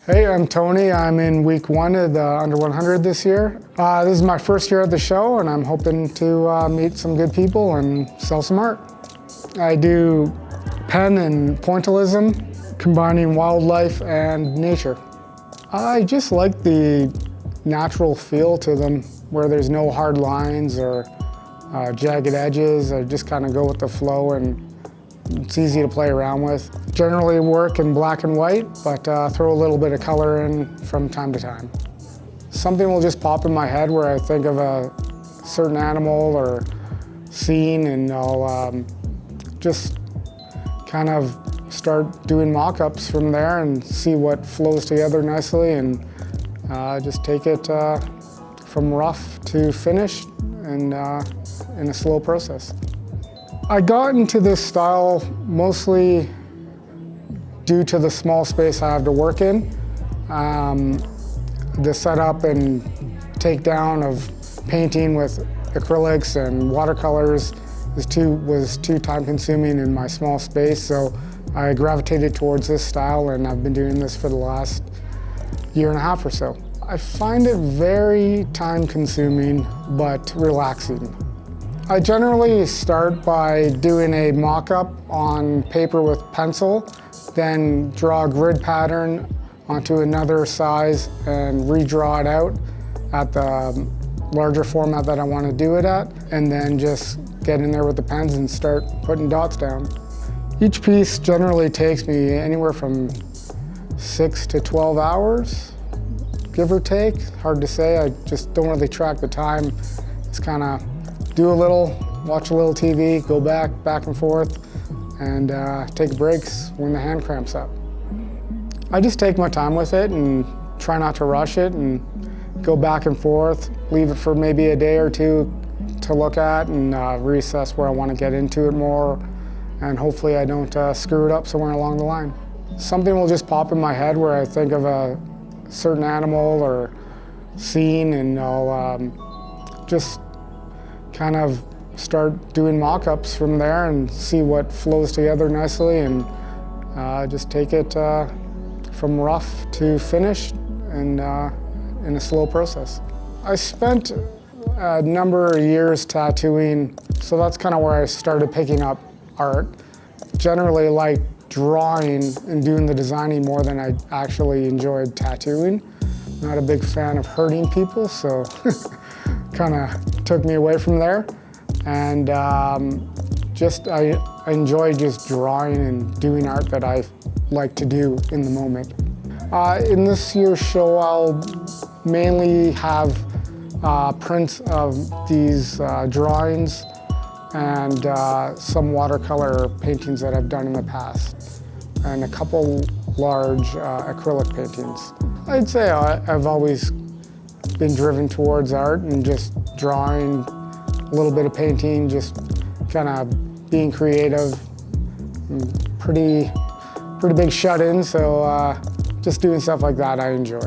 Hey, I'm Tony. I'm in week 1 of the Under 100 this year. This is my first year at the show, and I'm hoping to meet some good people and sell some art. I do pen and pointillism, combining wildlife and nature. I just like the natural feel to them, where there's no hard lines or jagged edges. I just kind of go with the flow, and it's easy to play around with. Generally work in black and white, but throw a little bit of color in from time to time. Something will just pop in my head where I think of a certain animal or scene, and I'll just kind of start doing mock-ups from there and see what flows together nicely, and just take it from rough to finished and in a slow process. I got into this style mostly due to the small space I have to work in. The setup and takedown of painting with acrylics and watercolors was too time consuming in my small space, so I gravitated towards this style, and I've been doing this for the last year and a half or so. I find it very time consuming but relaxing. I generally start by doing a mock-up on paper with pencil, then draw a grid pattern onto another size and redraw it out at the larger format that I want to do it at, and then just get in there with the pens and start putting dots down. Each piece generally takes me anywhere from 6 to 12 hours, give or take. Hard to say, I just don't really track the time. It's kind of do a little, watch a little TV, go back and forth, and take breaks when the hand cramps up. I just take my time with it and try not to rush it, and go back and forth, leave it for maybe a day or two to look at, and reassess where I want to get into it more, and hopefully I don't screw it up somewhere along the line. Something will just pop in my head where I think of a certain animal or scene, and I'll just kind of start doing mock-ups from there and see what flows together nicely, and just take it from rough to finished and in a slow process. I spent a number of years tattooing, so that's kind of where I started picking up art. Generally like drawing and doing the designing more than I actually enjoyed tattooing. Not a big fan of hurting people, so kind of took me away from there. And I enjoy just drawing and doing art that I like to do in the moment. In this year's show, I'll mainly have prints of these drawings and some watercolor paintings that I've done in the past, and a couple large acrylic paintings. I'd say I've always been driven towards art and just drawing, a little bit of painting, just kind of being creative. I'm pretty big shut-in, so just doing stuff like that I enjoy.